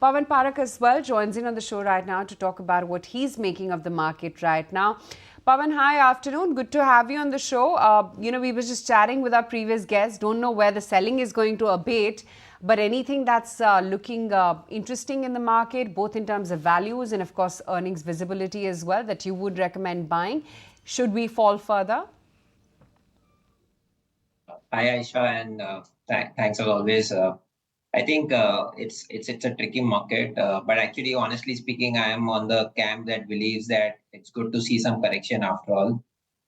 Pawan Parakh as well joins in on the show right now to talk about what he's making of the market right now. Pawan, hi, afternoon. Good to have you on the show. We were just chatting with our previous guests. Don't know where the selling is going to abate, but anything that's looking interesting in the market, both in terms of values and, of course, earnings visibility as well, that you would recommend buying. Should we fall further? Hi, Aisha, and thanks as always. I think it's a tricky market, but actually, honestly speaking, I am on the camp that believes that it's good to see some correction after all.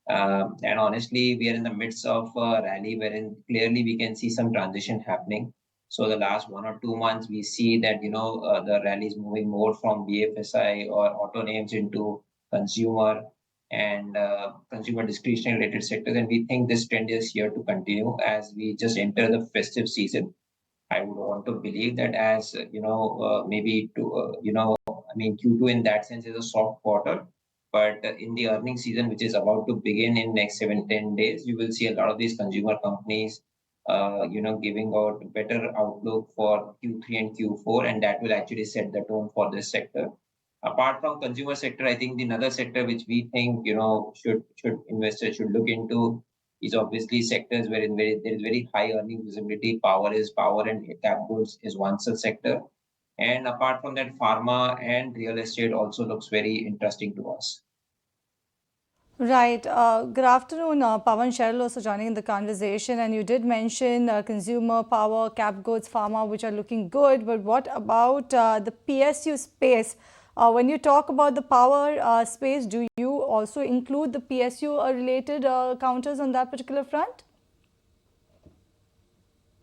And honestly, we are in the midst of a rally wherein clearly we can see some transition happening. So the last 1 or 2 months, we see that the rally is moving more from BFSI or auto names into consumer and consumer discretionary related sectors. And we think this trend is here to continue as we just enter the festive season. I would want to believe that as maybe to I mean Q2 in that sense is a soft quarter, but in the earnings season which is about to begin in next 7-10 days, you will see a lot of these consumer companies, giving out better outlook for Q3 and Q4, and that will actually set the tone for this sector. Apart from consumer sector, I think the another sector which we think should investors should look into is obviously sectors wherein there is very high earning visibility. Power and cap goods is one such sector. And apart from that, pharma and real estate also looks very interesting to us. Right. Good afternoon, Pawan. Cheryl also joining in the conversation. And you did mention consumer, power, cap goods, pharma, which are looking good. But what about the PSU space? When you talk about the power space, do you also include the PSU related counters on that particular front?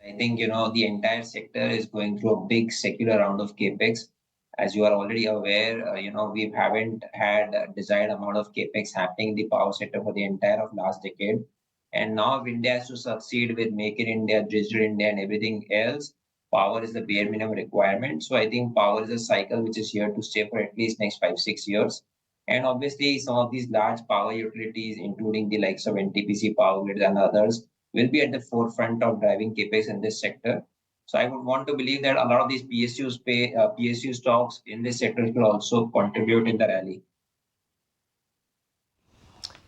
I think the entire sector is going through a big secular round of capex. As you are already aware, we haven't had a desired amount of capex happening in the power sector for the entire of last decade. And now if India has to succeed with Make in India, Digital India, and everything else, power is the bare minimum requirement. So I think power is a cycle which is here to stay for at least next 5-6 years. And obviously, some of these large power utilities, including the likes of NTPC, Power Grid, and others, will be at the forefront of driving capex in this sector. So I would want to believe that a lot of these PSU stocks in this sector will also contribute in the rally.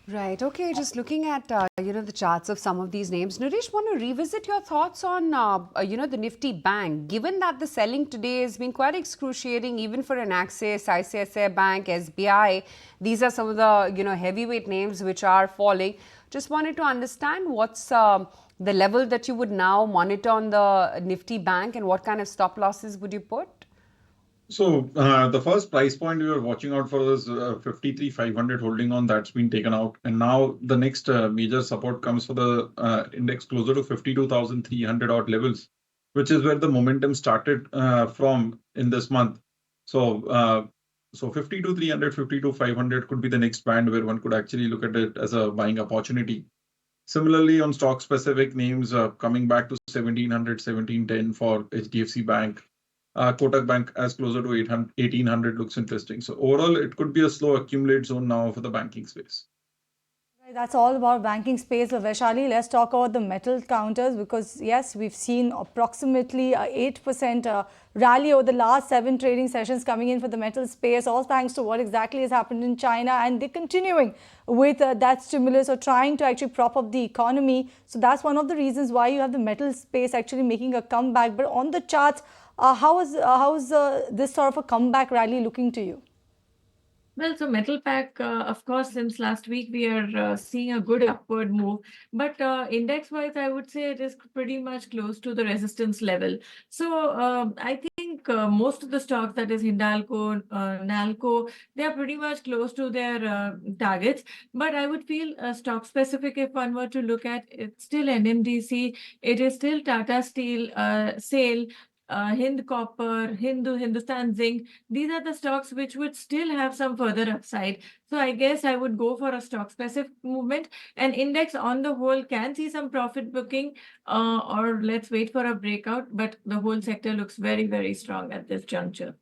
Right. Okay. Just looking at the charts of some of these names, Naresh, want to revisit your thoughts on the Nifty Bank. Given that the selling today has been quite excruciating, even for an Axis, ICICI Bank, SBI, these are some of the heavyweight names which are falling. Just wanted to understand what's the level that you would now monitor on the Nifty Bank, and what kind of stop losses would you put? So the first price point we were watching out for is 53,500 holding on. That's been taken out. And now the next major support comes for the index closer to 52,300 odd levels, which is where the momentum started from in this month. So 52,300, 52,500 could be the next band where one could actually look at it as a buying opportunity. Similarly, on stock specific names, coming back to 1700, 1710 for HDFC Bank. Kotak Bank as closer to 1800 looks interesting. So overall, it could be a slow accumulate zone now for the banking space. Right, that's all about banking space. But Vaishali, let's talk about the metal counters because yes, we've seen approximately 8% rally over the last 7 trading sessions coming in for the metal space, all thanks to what exactly has happened in China, and they're continuing with that stimulus or trying to actually prop up the economy. So that's one of the reasons why you have the metal space actually making a comeback. But on the charts, how is this sort of a comeback rally looking to you? Well, so metal pack, of course, since last week we are seeing a good upward move, but index-wise, I would say it is pretty much close to the resistance level. So I think most of the stocks, that is Hindalco, Nalco, they are pretty much close to their targets. But I would feel stock specific, if one were to look at, it's still NMDC, it is still Tata Steel, SAIL. Hind Copper, Hindustan Zinc, these are the stocks which would still have some further upside. So I guess I would go for a stock specific movement. And index on the whole can see some profit booking, or let's wait for a breakout. But the whole sector looks very, very strong at this juncture.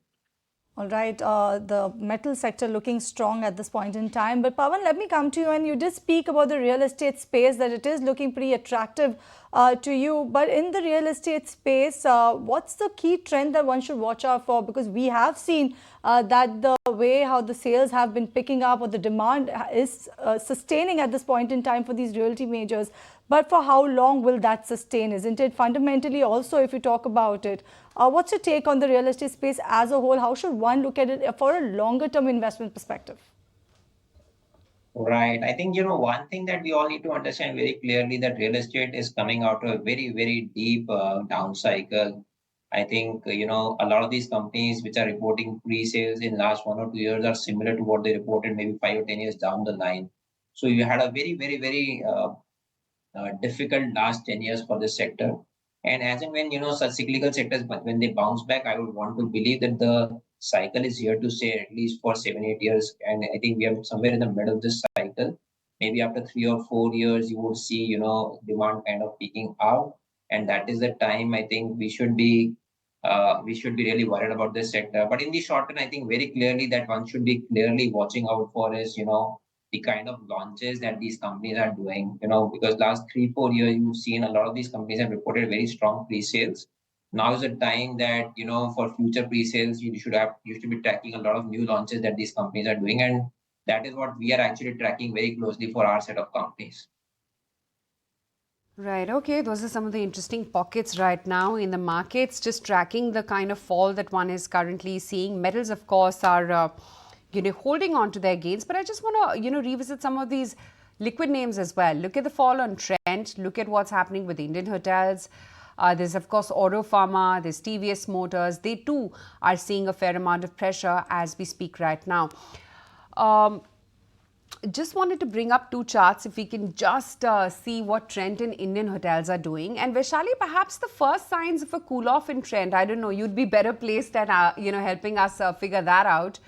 All right, the metal sector looking strong at this point in time. But Pawan, let me come to you, and you did speak about the real estate space, that it is looking pretty attractive to you. But in the real estate space, what's the key trend that one should watch out for? Because we have seen that the way how the sales have been picking up, or the demand is sustaining at this point in time for these realty majors. But for how long will that sustain? Isn't it fundamentally also, if you talk about it, what's your take on the real estate space as a whole? How should one look at it for a longer term investment perspective? Right. I think, one thing that we all need to understand very clearly, that real estate is coming out of a very, very deep down cycle. I think, a lot of these companies which are reporting pre-sales in last 1 or 2 years are similar to what they reported maybe 5 or 10 years down the line. So you had a very, very, very difficult last 10 years for this sector. And as and when, such cyclical sectors, when they bounce back, I would want to believe that the cycle is here to stay at least for 7, 8 years. And I think we are somewhere in the middle of this cycle. Maybe after 3 or 4 years, you would see, demand kind of peaking out. And that is the time I think we should be really worried about this sector. But in the short term, I think very clearly that one should be clearly watching out for is, the kind of launches that these companies are doing, because last 3, 4 years, you've seen a lot of these companies have reported very strong pre-sales. Now is the time that, for future pre-sales, you should be tracking a lot of new launches that these companies are doing. And that is what we are actually tracking very closely for our set of companies. Right. Okay. Those are some of the interesting pockets right now in the markets, just tracking the kind of fall that one is currently seeing. Metals, of course, are holding on to their gains. But I just want to, revisit some of these liquid names as well. Look at the fall on Trent. Look at what's happening with Indian hotels. There's, of course, Auto Pharma. There's TVS Motors. They, too, are seeing a fair amount of pressure as we speak right now. Just wanted to bring up two charts if we can just see what Trent and Indian hotels are doing. And Vaishali, perhaps the first signs of a cool off in Trent, I don't know, you'd be better placed at, helping us figure that out.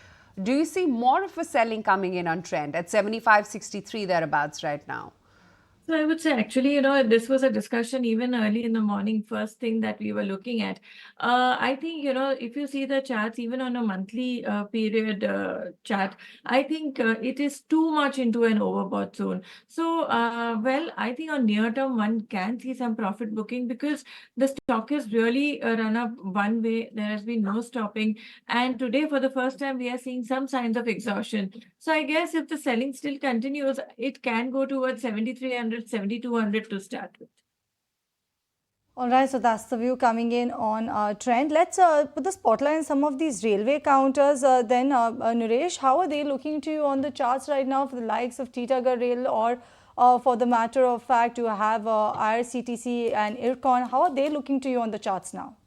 Do you see more of a selling coming in on Trent at 75.63 thereabouts right now? So I would say actually, this was a discussion even early in the morning, first thing that we were looking at. I think, if you see the charts, even on a monthly period chart, I think it is too much into an overbought zone. So, I think on near term, one can see some profit booking because the stock has really run up one way. There has been no stopping. And today, for the first time, we are seeing some signs of exhaustion. So I guess if the selling still continues, it can go towards 7,300. 7,200 to start with. All right, so that's the view coming in on Trent. Let's put the spotlight on some of these railway counters. Then, Naresh, how are they looking to you on the charts right now for the likes of Titagarh Rail, or for the matter of fact, you have IRCTC and IRCON? How are they looking to you on the charts now?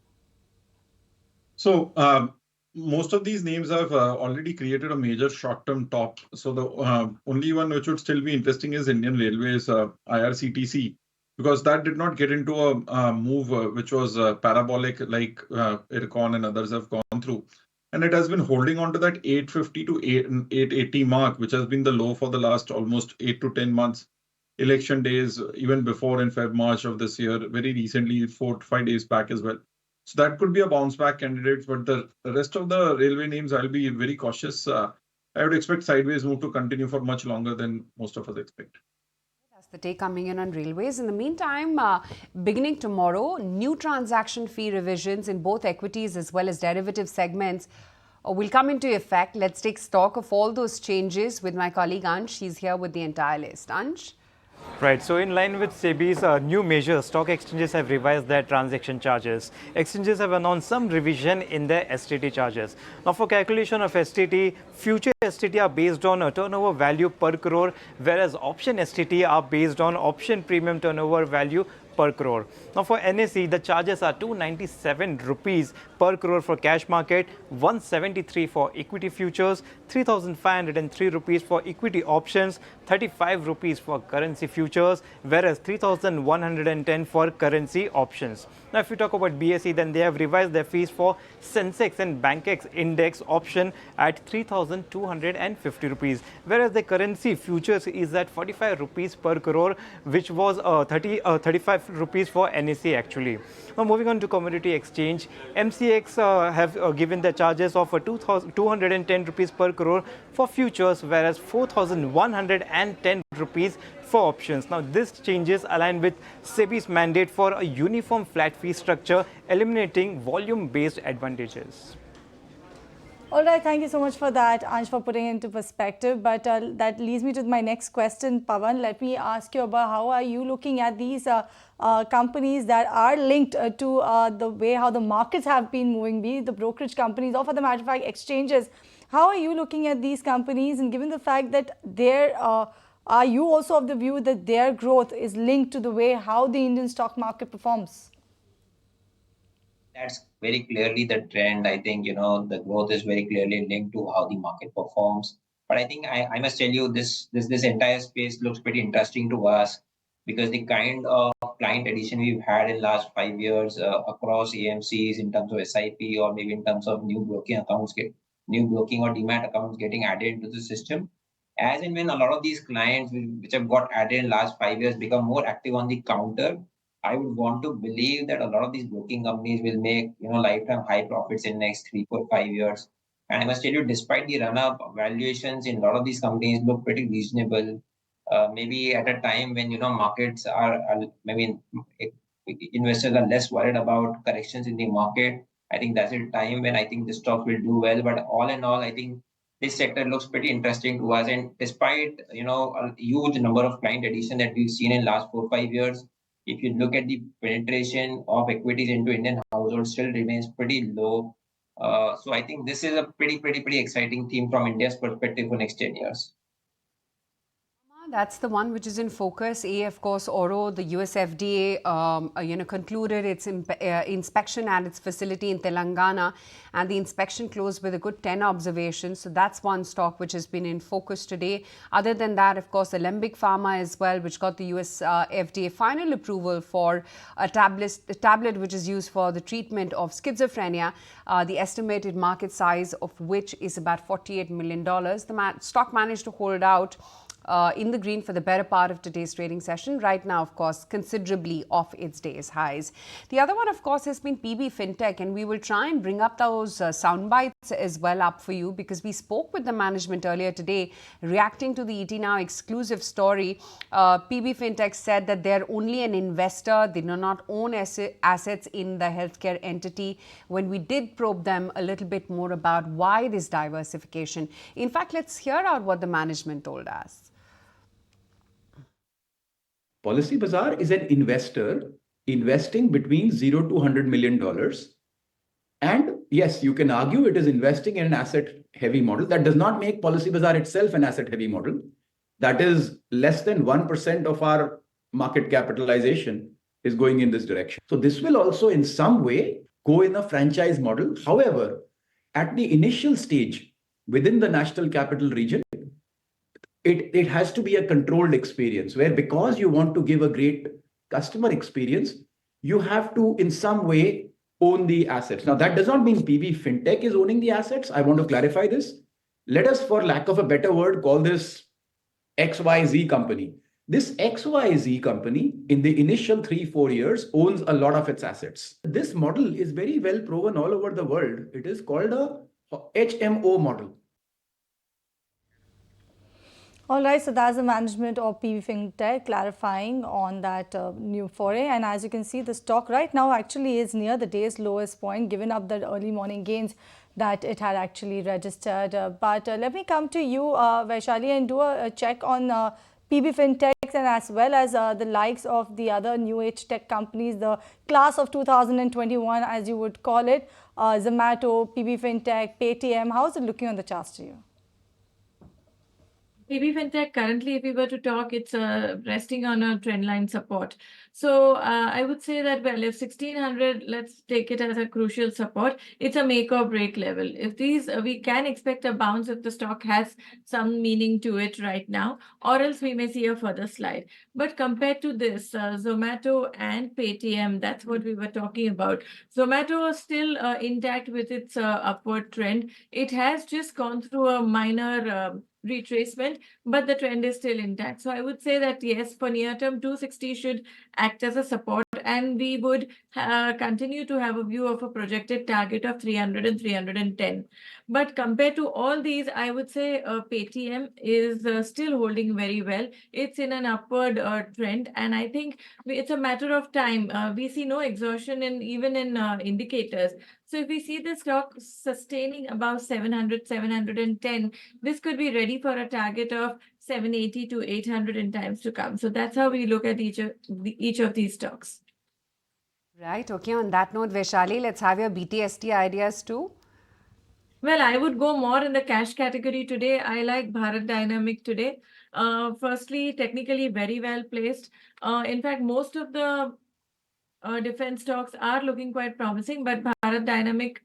So, most of these names have already created a major short-term top. So the only one which would still be interesting is Indian Railways, IRCTC, because that did not get into a move which was parabolic like IRCON and others have gone through. And it has been holding on to that 850 to 880 mark, which has been the low for the last almost 8 to 10 months. Election days, even before in Feb, March of this year, very recently, 4 to 5 days back as well. So that could be a bounce back candidate, but the rest of the railway names, I'll be very cautious. I would expect sideways move to continue for much longer than most of us expect. That's the take coming in on railways. In the meantime, beginning tomorrow, new transaction fee revisions in both equities as well as derivative segments will come into effect. Let's take stock of all those changes with my colleague Ansh. He's here with the entire list. Ansh? Right. So in line with SEBI's new measures, stock exchanges have revised their transaction charges. Exchanges have announced some revision in their STT charges. Now, for calculation of STT, future STT are based on a turnover value per crore, whereas option STT are based on option premium turnover value per crore. Now for NSE, the charges are 297 rupees per crore for cash market, 173 for equity futures, 3,503 rupees for equity options, 35 rupees for currency futures, whereas 3,110 for currency options. Now if you talk about BSE, then they have revised their fees for Sensex and Bankex index option at 3,250 rupees, whereas the currency futures is at 45 rupees per crore, which was 35 rupees for NSE actually. Now moving on to commodity exchange, MCX have given the charges of 210 rupees per crore for futures, whereas 4,110 rupees for options. Now this changes align with SEBI's mandate for a uniform flat fee structure, eliminating volume-based advantages. All right, thank you so much for that, Ansh, for putting it into perspective. But that leads me to my next question, Pawan. Let me ask you about how are you looking at these companies that are linked to the way how the markets have been moving, be it the brokerage companies or for the matter of fact exchanges. How are you looking at these companies, and given the fact that are you also of the view that their growth is linked to the way how the Indian stock market performs? That's very clearly the trend. I think, the growth is very clearly linked to how the market performs. But I think I must tell you this entire space looks pretty interesting to us because the kind of client addition we've had in last 5 years across AMCs in terms of SIP or maybe in terms of new broking or demat accounts getting added into the system. As and when a lot of these clients which have got added in last 5 years become more active on the counter, I would want to believe that a lot of these broking companies will make lifetime high profits in next 3, 4, 5 years. And I must tell you, despite the run-up, valuations in a lot of these companies look pretty reasonable. Maybe at a time when markets are maybe investors are less worried about corrections in the market. I think that's a time when I think the stock will do well. But all in all, I think this sector looks pretty interesting to us. And despite a huge number of client addition that we've seen in last 4, 5 years, if you look at the penetration of equities into Indian households, still remains pretty low. So I think this is a pretty exciting theme from India's perspective for next 10 years. That's the one which is in focus. Of course, Oro, the US FDA, concluded its inspection at its facility in Telangana, and the inspection closed with a good 10 observations. So that's one stock which has been in focus today. Other than that, of course, Alembic Pharma as well, which got the US FDA final approval for a tablet which is used for the treatment of schizophrenia. The estimated market size of which is about $48 million. The stock managed to hold out in the green for the better part of today's trading session. Right now, of course, considerably off its day's highs. The other one, of course, has been PB Fintech, and we will try and bring up those sound bites as well up for you because we spoke with the management earlier today reacting to the ET Now exclusive story. PB Fintech said that they're only an investor. They do not own assets in the healthcare entity. When we did probe them a little bit more about why this diversification, in fact, let's hear out what the management told us. Policybazaar is an investor investing between $0 to $100 million. And yes, you can argue it is investing in an asset-heavy model. That does not make Policybazaar itself an asset-heavy model. That is less than 1% of our market capitalization is going in this direction. So this will also in some way go in a franchise model. However, at the initial stage within the National Capital Region, it has to be a controlled experience where because you want to give a great customer experience, you have to in some way own the assets. Now, that does not mean PB Fintech is owning the assets. I want to clarify this. Let us, for lack of a better word, call this XYZ company. This XYZ company in the initial 3-4 years owns a lot of its assets. This model is very well proven all over the world. It is called a HMO model. All right, so that's the management of PB Fintech clarifying on that new foray. And as you can see, the stock right now actually is near the day's lowest point, given up the early morning gains that it had actually registered. But let me come to you, Vaishali, and do a check on PB Fintech and as well as the likes of the other new age tech companies, the class of 2021, as you would call it, Zomato, PB Fintech, Paytm. How is it looking on the charts to you? PB Fintech currently, if we were to talk, it's resting on a trendline support. So I would say that, well, if 1600, let's take it as a crucial support, it's a make or break level. If these, we can expect a bounce if the stock has some meaning to it right now, or else we may see a further slide. But compared to this, Zomato and Paytm, that's what we were talking about. Zomato is still intact with its upward trend. It has just gone through a minor retracement, but the trend is still intact. So I would say that yes, for near term, 260 should act as a support, and we would continue to have a view of a projected target of 300 and 310. But compared to all these, I would say Paytm is still holding very well. It's in an upward trend, and I think it's a matter of time. We see no exhaustion even in indicators. So if we see the stock sustaining above 700, 710, this could be ready for a target of 780 to 800 in times to come. So that's how we look at each of these stocks. Right. Okay. On that note, Vaishali, let's have your BTST ideas too. Well, I would go more in the cash category today. I like Bharat Dynamic today. Firstly, technically very well placed. In fact, most of the defense stocks are looking quite promising, but Bharat Dynamic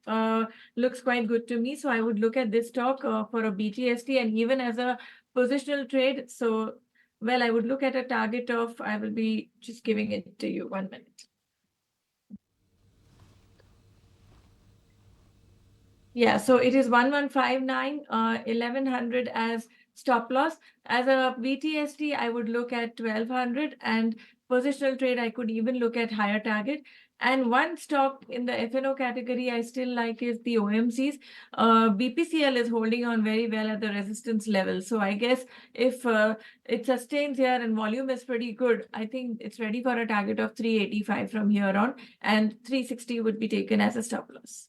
looks quite good to me. So I would look at this stock for a BTST and even as a positional trade. So, well, I would look at a target of, I will be just giving it to you 1 minute. Yeah, so it is 1159, 1100 as stop loss. As a BTST, I would look at 1200, and positional trade, I could even look at higher target. And one stock in the FNO category I still like is the OMCs. BPCL is holding on very well at the resistance level. So I guess if it sustains here and volume is pretty good, I think it's ready for a target of 385 from here on, and 360 would be taken as a stop loss.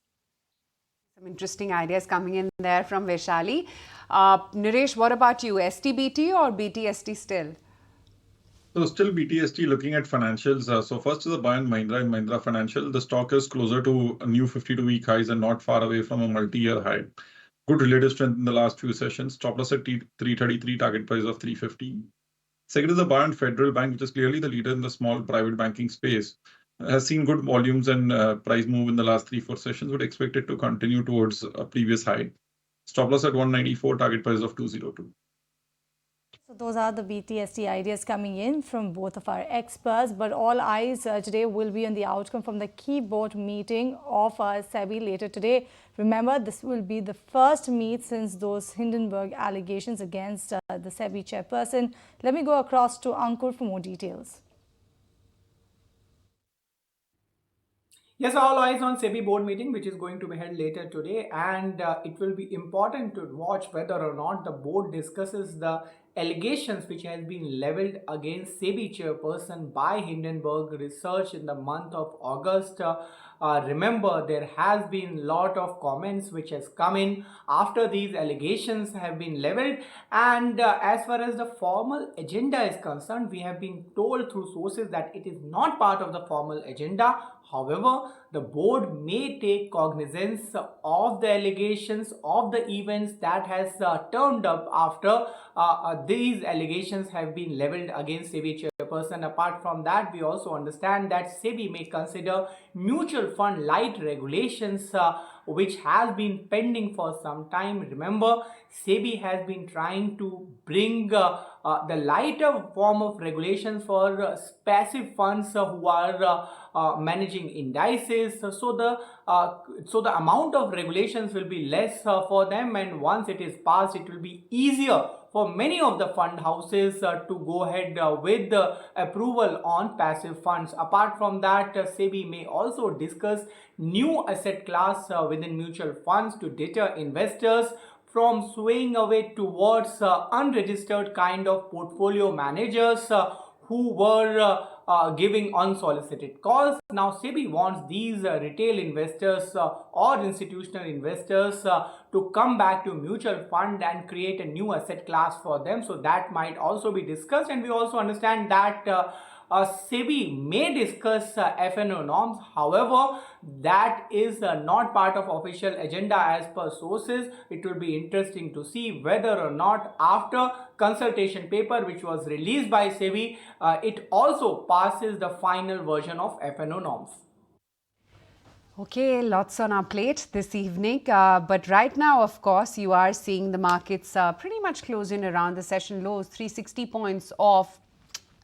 Some interesting ideas coming in there from Vaishali. Naresh, what about you? STBT or BTST still? So still BTST looking at financials. So first is the buy on Mahindra and Mahindra Financial. The stock is closer to a new 52-week highs and not far away from a multi-year high. Good relative strength in the last few sessions. Stop loss at 333, target price of 350. Second is the buy on Federal Bank, which is clearly the leader in the small private banking space. Has seen good volumes and price move in the last 3-4 sessions. Would expect it to continue towards a previous high. Stop loss at 194, target price of 202. So those are the BTST ideas coming in from both of our experts, but all eyes today will be on the outcome from the key board meeting of SEBI later today. Remember, this will be the first meet since those Hindenburg allegations against the SEBI chairperson. Let me go across to Ankur for more details. Yes, all eyes on SEBI board meeting, which is going to be held later today, and it will be important to watch whether or not the board discusses the allegations which has been leveled against SEBI chairperson by Hindenburg Research in the month of August. Remember, there has been a lot of comments which has come in after these allegations have been leveled, and as far as the formal agenda is concerned, we have been told through sources that it is not part of the formal agenda. However, the board may take cognizance of the allegations of the events that has turned up after these allegations have been leveled against SEBI chairperson. Apart from that, we also understand that SEBI may consider mutual fund light regulations which has been pending for some time. Remember, SEBI has been trying to bring the lighter form of regulations for passive funds who are managing indices. So the amount of regulations will be less for them, and once it is passed, it will be easier for many of the fund houses to go ahead with the approval on passive funds. Apart from that, SEBI may also discuss new asset class within mutual funds to deter investors from swaying away towards unregistered kind of portfolio managers who were giving unsolicited calls. Now, SEBI wants these retail investors or institutional investors to come back to mutual fund and create a new asset class for them. So that might also be discussed, and we also understand that SEBI may discuss FNO norms. However, that is not part of official agenda as per sources. It will be interesting to see whether or not after consultation paper which was released by SEBI, it also passes the final version of FNO norms. Okay, lots on our plate this evening. But right now, of course, you are seeing the markets pretty much closing around the session lows, 360 points off.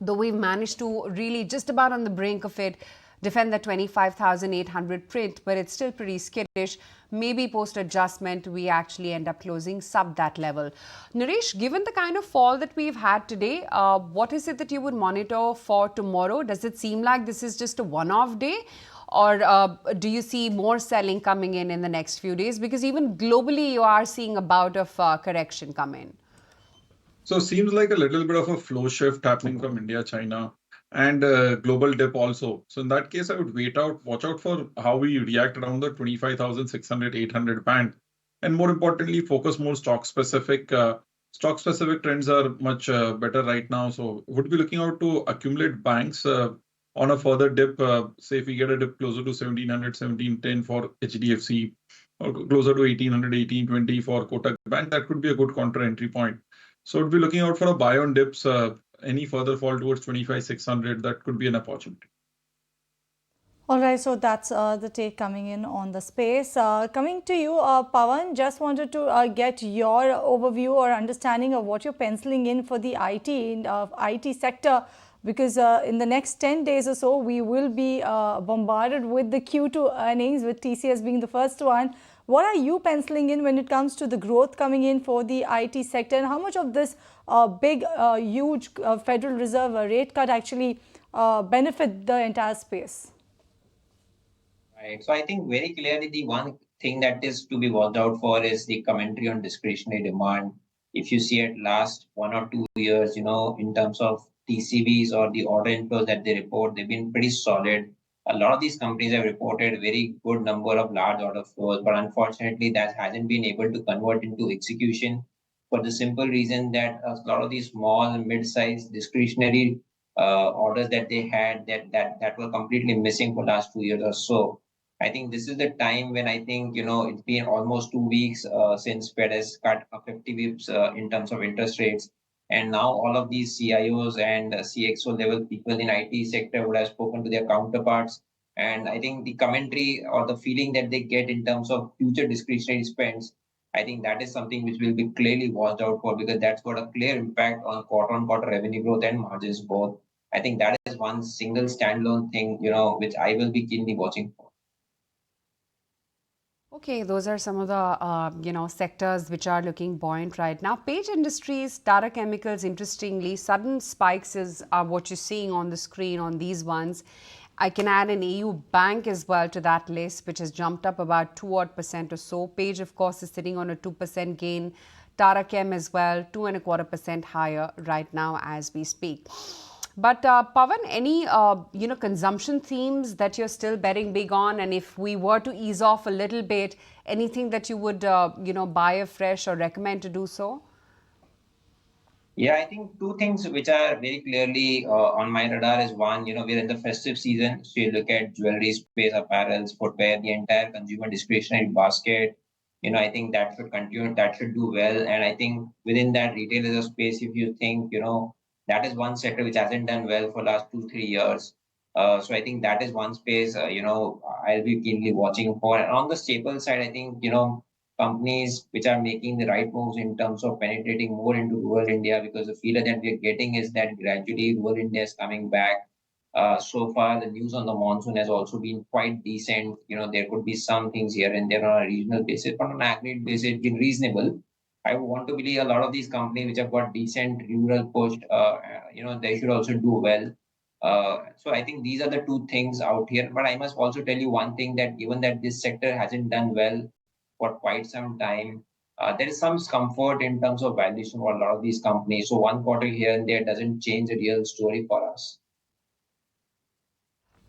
Though we've managed to really just about on the brink of it, defend the 25,800 print, but it's still pretty skittish. Maybe post-adjustment, we actually end up closing sub that level. Naresh, given the kind of fall that we've had today, what is it that you would monitor for tomorrow? Does it seem like this is just a one-off day? Or do you see more selling coming in the next few days? Because even globally, you are seeing a bout of correction come in. So seems like a little bit of a flow shift happening from India, China, and global dip also. So in that case, I would watch out for how we react around the 25,600, 800 band. And more importantly, focus more stock specific. Stock specific trends are much better right now. So would be looking out to accumulate banks on a further dip. Say if we get a dip closer to 1700, 1710 for HDFC, or closer to 1800, 1820 for Kotak Bank, that could be a good counter entry point. So we'd be looking out for a buy on dips. Any further fall towards 25,600, that could be an opportunity. All right, so that's the take coming in on the space. Coming to you, Pawan, just wanted to get your overview or understanding of what you're penciling in for the IT sector, because in the next 10 days or so, we will be bombarded with the Q2 earnings, with TCS being the first one. What are you penciling in when it comes to the growth coming in for the IT sector, and how much of this huge Federal Reserve rate cut actually benefit the entire space? Right. So I think very clearly the one thing that is to be watched out for is the commentary on discretionary demand. If you see at last 1 or 2 years, in terms of TCVs or the order inflows that they report, they've been pretty solid. A lot of these companies have reported a very good number of large order flows, but unfortunately that hasn't been able to convert into execution for the simple reason that a lot of these small and mid-sized discretionary orders that they had that were completely missing for last 2 years or so. I think this is the time when I think, it's been almost 2 weeks since Fed has cut 50 bips in terms of interest rates. And now all of these CIOs and CXO level people in IT sector would have spoken to their counterparts. And I think the commentary or the feeling that they get in terms of future discretionary spends, I think that is something which will be clearly watched out for, because that's got a clear impact on quarter revenue growth and margins both. I think that is one single standalone thing, which I will be keenly watching for. Okay, those are some of the sectors which are looking buoyant right now. Page Industries, Tata Chemicals, interestingly, sudden spikes are what you're seeing on the screen on these ones. I can add an AU Bank as well to that list, which has jumped up about 2% or so. Page, of course, is sitting on a 2% gain. Tata Chem as well, 2.25% higher right now as we speak. But Pawan, any consumption themes that you're still betting big on, and if we were to ease off a little bit, anything that you would buy afresh or recommend to do so? Yeah, I think two things which are very clearly on my radar is one, we're in the festive season. So you look at jewelry space, apparels, footwear, the entire consumer discretionary basket. I think that should continue, that should do well. And I think within that retail as a space, if you think, that is one sector which hasn't done well for last 2-3 years. So I think that is one space, I'll be keenly watching for. And on the staple side, I think, companies which are making the right moves in terms of penetrating more into rural India, because the feeler that we're getting is that gradually rural India is coming back. So far, the news on the monsoon has also been quite decent. There could be some things here and there on a regional basis, but on an aggregate basis, it's been reasonable. I want to believe a lot of these companies which have got decent rural push, they should also do well. So I think these are the two things out here. But I must also tell you one thing, that given that this sector hasn't done well for quite some time, there is some comfort in terms of valuation for a lot of these companies. So one quarter here and there doesn't change the real story for us.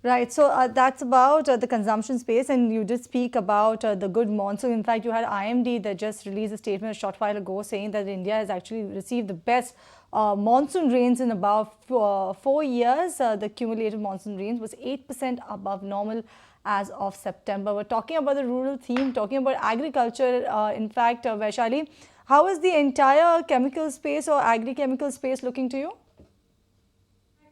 Right, so that's about the consumption space, and you did speak about the good monsoon. In fact, you had IMD that just released a statement a short while ago saying that India has actually received the best monsoon rains in about 4 years. The cumulative monsoon rains was 8% above normal as of September. We're talking about the rural theme, talking about agriculture. In fact, Vaishali, how is the entire chemical space or agri-chemical space looking to you?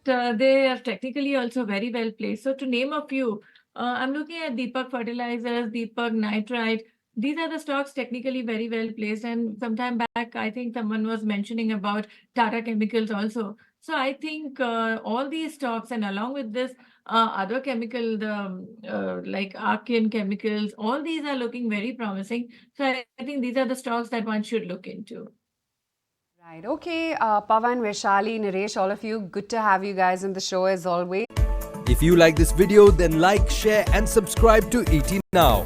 They are technically also very well placed. So to name a few, I'm looking at Deepak Fertilizers, Deepak Nitrite. These are the stocks technically very well placed. And sometime back, I think someone was mentioning about Tata Chemicals also. So I think all these stocks, and along with this, other chemical, like Archean chemicals, all these are looking very promising. So I think these are the stocks that one should look into. Right. Okay. Pawan, Vaishali, Naresh, all of you, good to have you guys in the show as always. If you like this video, then like, share and subscribe to ET Now.